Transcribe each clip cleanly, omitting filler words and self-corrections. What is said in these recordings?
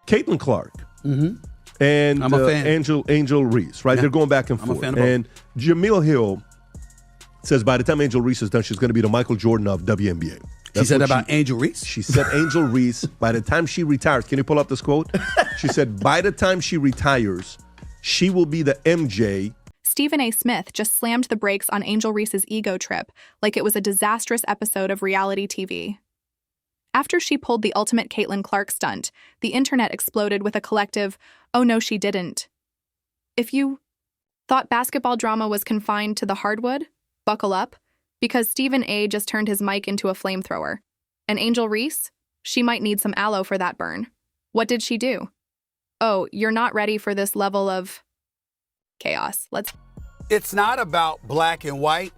Caitlin Clark Mm-hmm. and I'm a fan. Angel Reese, right? Yeah. They're going back and I'm a forth. fan of both. And Jamil Hill says by the time Angel Reese is done, she's going to be the Michael Jordan of WNBA. She said about Angel Reese? She said Angel Reese, by the time she retires, can you pull up this quote? She said, by the time she retires, she will be the MJ. Stephen A. Smith just slammed the brakes on Angel Reese's ego trip like it was a disastrous episode of reality TV. After she pulled the ultimate Caitlin Clark stunt, the internet exploded with a collective, "Oh no, she didn't." If you thought basketball drama was confined to the hardwood, buckle up, because Stephen A. just turned his mic into a flamethrower. And Angel Reese? She might need some aloe for that burn. What did she do? Oh, you're not ready for this level of chaos. It's not about black and white.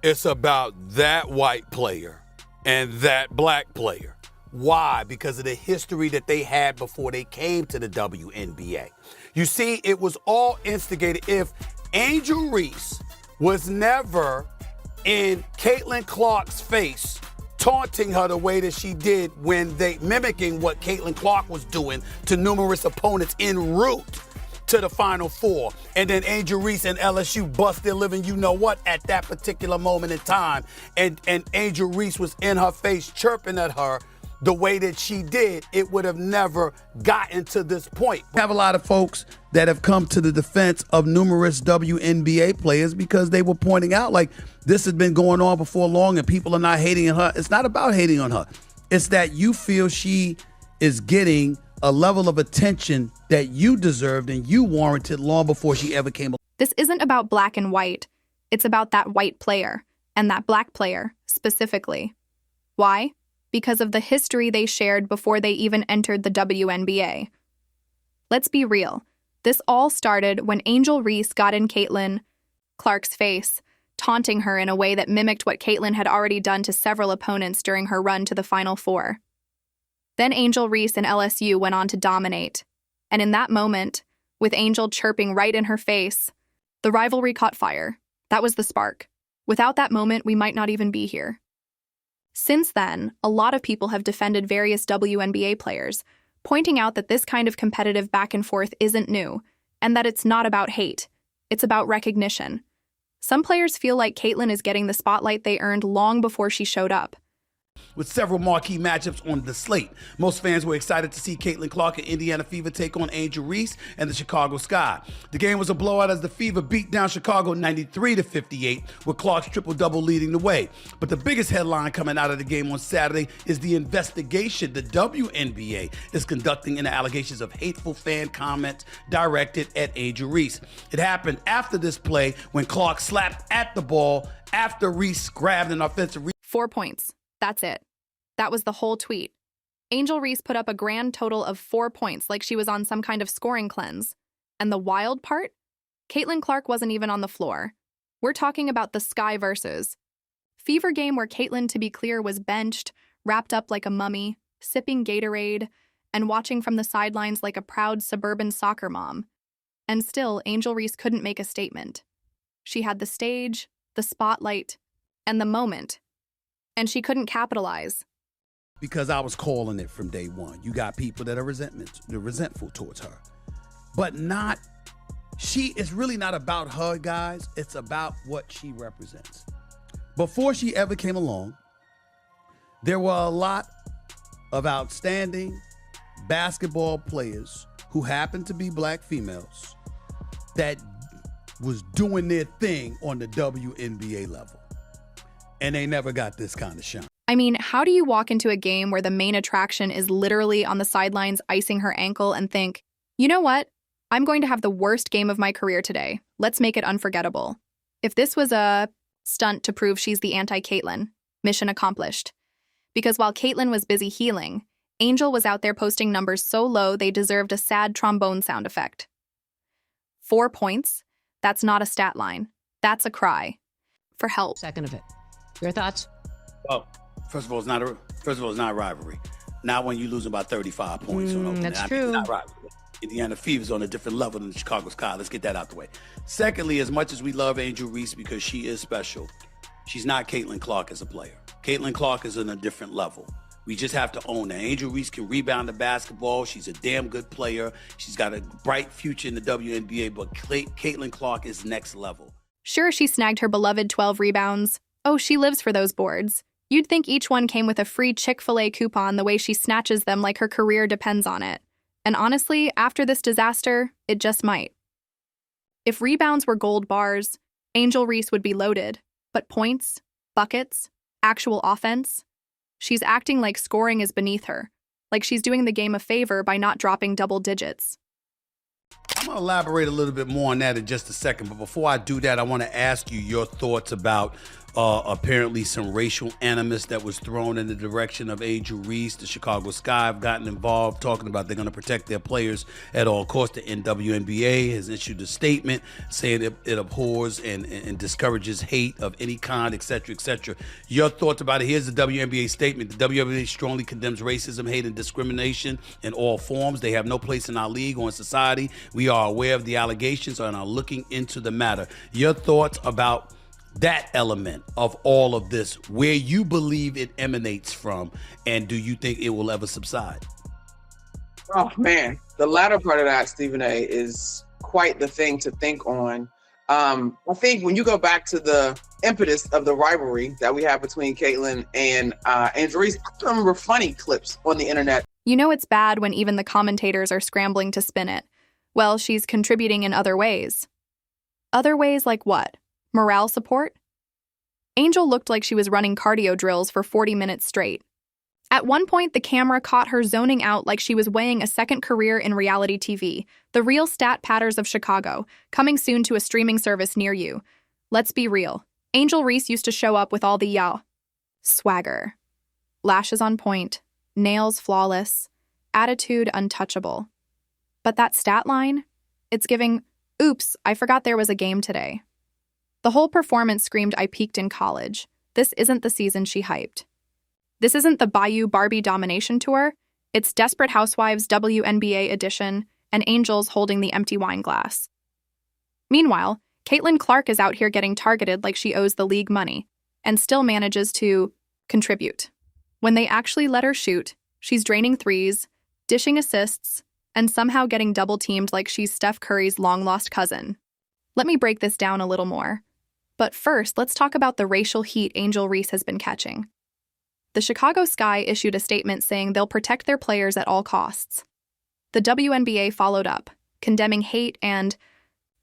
It's about that white player and that black player. Why? Because of the history that they had before they came to the WNBA. You see, it was all instigated. If Angel Reese was never in Caitlin Clark's face, taunting her the way that she did when mimicking what Caitlin Clark was doing to numerous opponents en route to the Final Four. And then Angel Reese and LSU bust their living, you know what, at that particular moment in time. And Angel Reese was in her face chirping at her the way that she did, it would have never gotten to this point. We have a lot of folks that have come to the defense of numerous WNBA players because they were pointing out, like, this has been going on before long and people are not hating on her. It's not about hating on her. It's that you feel she is getting a level of attention that you deserved and you warranted long before she ever came along. This isn't about black and white. It's about that white player and that black player specifically. Why? Because of the history they shared before they even entered the WNBA. Let's be real. This all started when Angel Reese got in Caitlin Clark's face, taunting her in a way that mimicked what Caitlin had already done to several opponents during her run to the Final Four. Then Angel Reese and LSU went on to dominate. And in that moment, with Angel chirping right in her face, the rivalry caught fire. That was the spark. Without that moment, we might not even be here. Since then, a lot of people have defended various WNBA players, pointing out that this kind of competitive back and forth isn't new, and that it's not about hate, it's about recognition. Some players feel like Caitlin is getting the spotlight they earned long before she showed up. With several marquee matchups on the slate, most fans were excited to see Caitlin Clark and Indiana Fever take on Angel Reese and the Chicago Sky. The game was a blowout as the Fever beat down Chicago 93-58, with Clark's triple-double leading the way. But the biggest headline coming out of the game on Saturday is the investigation the WNBA is conducting into allegations of hateful fan comments directed at Angel Reese. It happened after this play when Clark slapped at the ball after Reese grabbed an offensive 4 points. That's it. That was the whole tweet. Angel Reese put up a grand total of 4 points like she was on some kind of scoring cleanse. And the wild part? Caitlin Clark wasn't even on the floor. We're talking about the Sky versus Fever game where Caitlin, to be clear, was benched, wrapped up like a mummy, sipping Gatorade, and watching from the sidelines like a proud suburban soccer mom. And still, Angel Reese couldn't make a statement. She had the stage, the spotlight, and the moment. And she couldn't capitalize. Because I was calling it from day one. You got people that are resentful towards her. But it's really not about her, guys. It's about what she represents. Before she ever came along, there were a lot of outstanding basketball players who happened to be black females that was doing their thing on the WNBA level. And they never got this kind of shine. I mean, how do you walk into a game where the main attraction is literally on the sidelines icing her ankle and think, you know what? I'm going to have the worst game of my career today. Let's make it unforgettable. If this was a stunt to prove she's the anti-Caitlin, mission accomplished. Because while Caitlin was busy healing, Angel was out there posting numbers so low they deserved a sad trombone sound effect. 4 points? That's not a stat line. That's a cry for help. Second of it. Your thoughts? Well, first of all, it's not a rivalry. Not when you lose about 35 points. That's true. It's not rivalry. Indiana Fever's on a different level than the Chicago Sky. Let's get that out the way. Secondly, as much as we love Angel Reese because she is special, she's not Caitlin Clark as a player. Caitlin Clark is on a different level. We just have to own that. Angel Reese can rebound the basketball. She's a damn good player. She's got a bright future in the WNBA, but Caitlin Clark is next level. Sure, she snagged her beloved 12 rebounds. Oh, she lives for those boards. You'd think each one came with a free Chick-fil-A coupon the way she snatches them like her career depends on it. And honestly, after this disaster, it just might. If rebounds were gold bars, Angel Reese would be loaded. But points, buckets, actual offense? She's acting like scoring is beneath her, like she's doing the game a favor by not dropping double digits. I'm going to elaborate a little bit more on that in just a second. But before I do that, I want to ask you your thoughts about apparently some racial animus that was thrown in the direction of Angel Reese. The Chicago Sky have gotten involved, talking about they're going to protect their players at all costs. The WNBA has issued a statement saying it abhors and discourages hate of any kind, etc., etc. Your thoughts about it? Here's the WNBA statement. The WNBA strongly condemns racism, hate, and discrimination in all forms. They have no place in our league or in society. We are aware of the allegations and are looking into the matter. Your thoughts about that element of all of this, where you believe it emanates from, and do you think it will ever subside? Oh man, the latter part of that, Stephen A, is quite the thing to think on. I think when you go back to the impetus of the rivalry that we have between Caitlin and Angel Reese, I remember funny clips on the internet. You know it's bad when even the commentators are scrambling to spin it. Well, she's contributing in other ways. Other ways like what? Morale support? Angel looked like she was running cardio drills for 40 minutes straight. At one point, the camera caught her zoning out like she was weighing a second career in reality TV, the real stat patters of Chicago, coming soon to a streaming service near you. Let's be real. Angel Reese used to show up with all the swagger. Lashes on point, nails flawless, attitude untouchable. But that stat line? It's giving, oops, I forgot there was a game today. The whole performance screamed I peaked in college. This isn't the season she hyped. This isn't the Bayou Barbie domination tour. It's Desperate Housewives WNBA edition and Angels holding the empty wine glass. Meanwhile, Caitlin Clark is out here getting targeted like she owes the league money and still manages to contribute. When they actually let her shoot, she's draining threes, dishing assists, and somehow getting double-teamed like she's Steph Curry's long-lost cousin. Let me break this down a little more. But first, let's talk about the racial heat Angel Reese has been catching. The Chicago Sky issued a statement saying they'll protect their players at all costs. The WNBA followed up, condemning hate and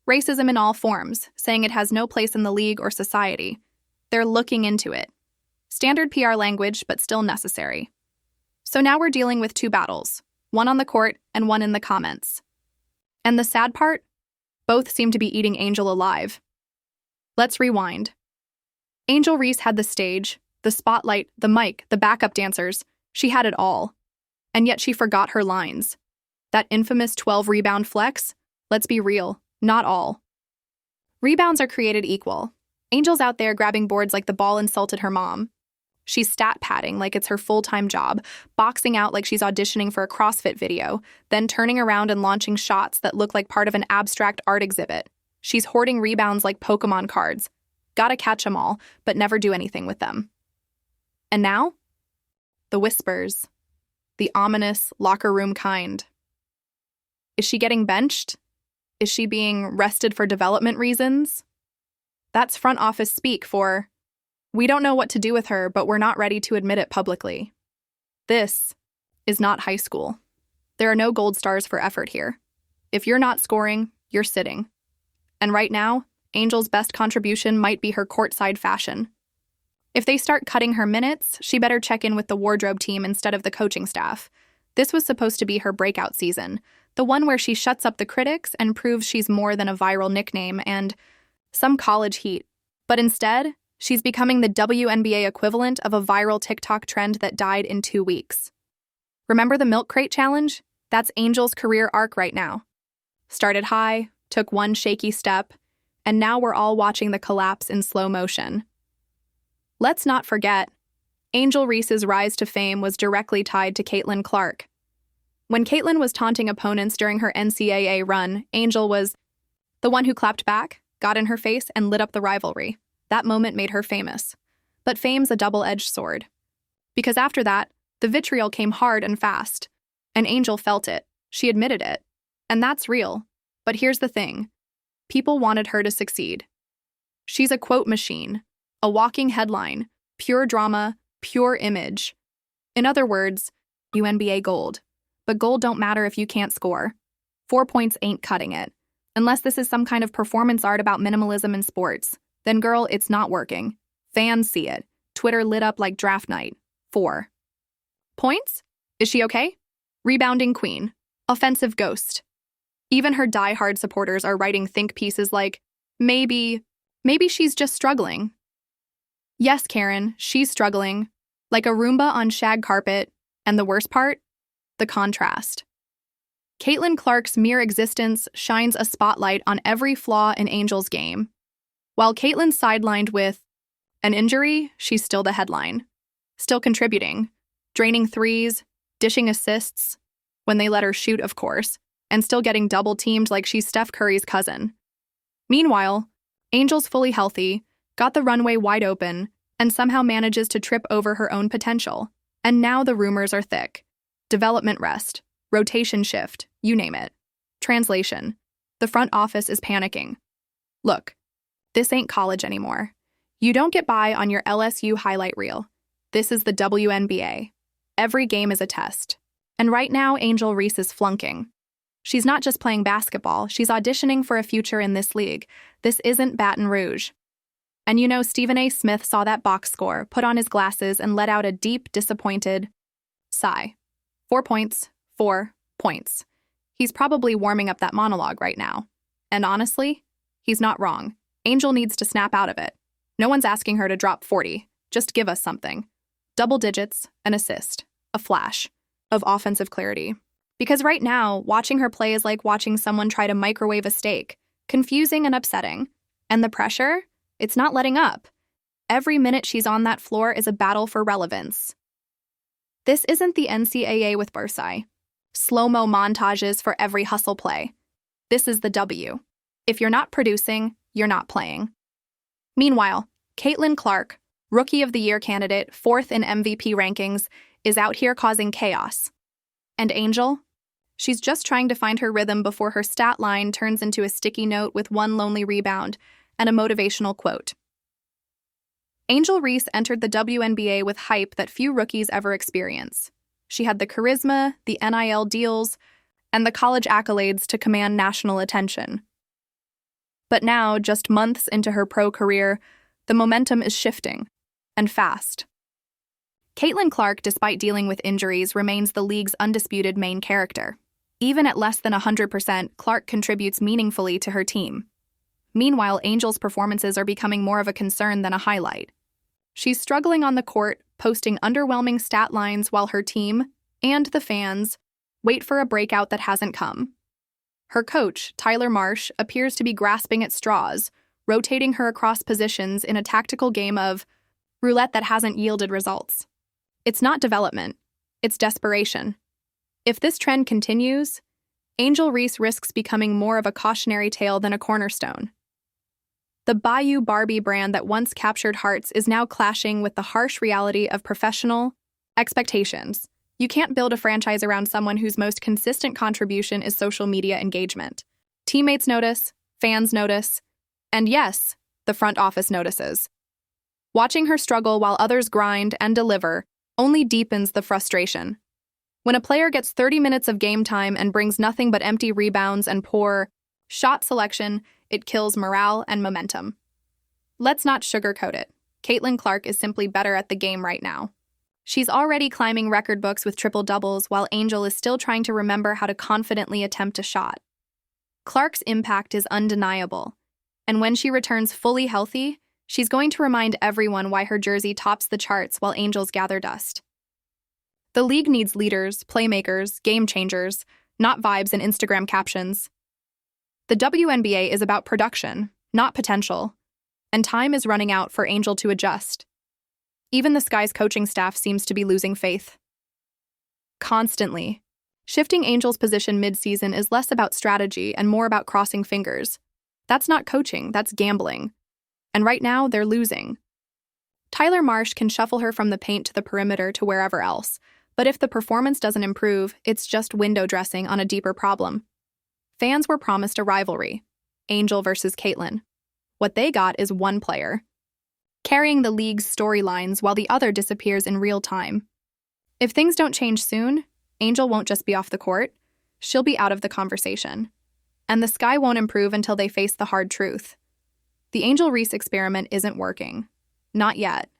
racism in all forms, saying it has no place in the league or society. They're looking into it. Standard PR language, but still necessary. So now we're dealing with two battles, one on the court and one in the comments. And the sad part? Both seem to be eating Angel alive. Let's rewind. Angel Reese had the stage, the spotlight, the mic, the backup dancers. She had it all. And yet she forgot her lines. That infamous 12-rebound flex? Let's be real, not all. Rebounds are created equal. Angel's out there grabbing boards like the ball insulted her mom. She's stat padding like it's her full-time job, boxing out like she's auditioning for a CrossFit video, then turning around and launching shots that look like part of an abstract art exhibit. She's hoarding rebounds like Pokemon cards. Gotta catch them all, but never do anything with them. And now? The whispers. The ominous, locker room kind. Is she getting benched? Is she being rested for development reasons? That's front office speak for, we don't know what to do with her, but we're not ready to admit it publicly. This is not high school. There are no gold stars for effort here. If you're not scoring, you're sitting. And right now, Angel's best contribution might be her courtside fashion. If they start cutting her minutes, she better check in with the wardrobe team instead of the coaching staff. This was supposed to be her breakout season, the one where she shuts up the critics and proves she's more than a viral nickname and some college heat. But instead, she's becoming the WNBA equivalent of a viral TikTok trend that died in 2 weeks. Remember the milk crate challenge? That's Angel's career arc right now. Started high, took one shaky step, and now we're all watching the collapse in slow motion. Let's not forget, Angel Reese's rise to fame was directly tied to Caitlin Clark. When Caitlin was taunting opponents during her NCAA run, Angel was the one who clapped back, got in her face, and lit up the rivalry. That moment made her famous. But fame's a double-edged sword. Because after that, The vitriol came hard and fast, and Angel felt it. She admitted it. And that's real. But here's the thing. People wanted her to succeed. She's a quote machine, a walking headline, pure drama, pure image. In other words, WNBA gold. But gold don't matter if you can't score. 4 points ain't cutting it. Unless this is some kind of performance art about minimalism in sports. Then girl, it's not working. Fans see it. Twitter lit up like draft night. 4 points? Is she okay? Rebounding queen. Offensive ghost. Even her die-hard supporters are writing think pieces like, maybe she's just struggling. Yes, Karen, she's struggling. Like a Roomba on shag carpet. And the worst part? The contrast. Caitlin Clark's mere existence shines a spotlight on every flaw in Angel's game. While Caitlin's sidelined with an injury, she's still the headline. Still contributing. Draining threes, dishing assists, when they let her shoot, of course, and still getting double-teamed like she's Steph Curry's cousin. Meanwhile, Angel's fully healthy, got the runway wide open, and somehow manages to trip over her own potential. And now the rumors are thick. Development rest, rotation shift, you name it. Translation: the front office is panicking. Look, this ain't college anymore. You don't get by on your LSU highlight reel. This is the WNBA. Every game is a test. And right now, Angel Reese is flunking. She's not just playing basketball, she's auditioning for a future in this league. This isn't Baton Rouge. And you know, Stephen A. Smith saw that box score, put on his glasses, and let out a deep, disappointed sigh. 4 points, 4 points. He's probably warming up that monologue right now. And honestly, he's not wrong. Angel needs to snap out of it. No one's asking her to drop 40. Just give us something. Double digits, an assist, a flash of offensive clarity. Because right now, watching her play is like watching someone try to microwave a steak. Confusing and upsetting. And the pressure? It's not letting up. Every minute she's on that floor is a battle for relevance. This isn't the NCAA with Versailles. Slow-mo montages for every hustle play. This is the W. If you're not producing, you're not playing. Meanwhile, Caitlin Clark, Rookie of the Year candidate, 4th in MVP rankings, is out here causing chaos. And Angel? She's just trying to find her rhythm before her stat line turns into a sticky note with one lonely rebound and a motivational quote. Angel Reese entered the WNBA with hype that few rookies ever experience. She had the charisma, the NIL deals, and the college accolades to command national attention. But now, just months into her pro career, the momentum is shifting, and fast. Caitlin Clark, despite dealing with injuries, remains the league's undisputed main character. Even at less than 100%, Clark contributes meaningfully to her team. Meanwhile, Angel's performances are becoming more of a concern than a highlight. She's struggling on the court, posting underwhelming stat lines while her team, and the fans, wait for a breakout that hasn't come. Her coach, Tyler Marsh, appears to be grasping at straws, rotating her across positions in a tactical game of roulette that hasn't yielded results. It's not development, it's desperation. If this trend continues, Angel Reese risks becoming more of a cautionary tale than a cornerstone. The Bayou Barbie brand that once captured hearts is now clashing with the harsh reality of professional expectations. You can't build a franchise around someone whose most consistent contribution is social media engagement. Teammates notice, fans notice, and yes, the front office notices. Watching her struggle while others grind and deliver only deepens the frustration. When a player gets 30 minutes of game time and brings nothing but empty rebounds and poor shot selection, it kills morale and momentum. Let's not sugarcoat it. Caitlin Clark is simply better at the game right now. She's already climbing record books with triple-doubles while Angel is still trying to remember how to confidently attempt a shot. Clark's impact is undeniable, and when she returns fully healthy, she's going to remind everyone why her jersey tops the charts while Angels gather dust. The league needs leaders, playmakers, game changers, not vibes and Instagram captions. The WNBA is about production, not potential, and time is running out for Angel to adjust. Even the Sky's coaching staff seems to be losing faith. Constantly. Shifting Angel's position mid-season is less about strategy and more about crossing fingers. That's not coaching, that's gambling. And right now, they're losing. Tyler Marsh can shuffle her from the paint to the perimeter to wherever else, But if the performance doesn't improve, it's just window dressing on a deeper problem. Fans were promised a rivalry, Angel versus Caitlyn. What they got is one player, carrying the league's storylines while the other disappears in real time. If things don't change soon, Angel won't just be off the court, she'll be out of the conversation. And the sky won't improve until they face the hard truth. The Angel Reese experiment isn't working. Not yet.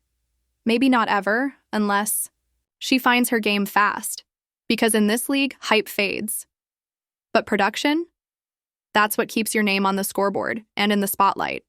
Maybe not ever, unless she finds her game fast. Because in this league, hype fades. But production? That's what keeps your name on the scoreboard and in the spotlight.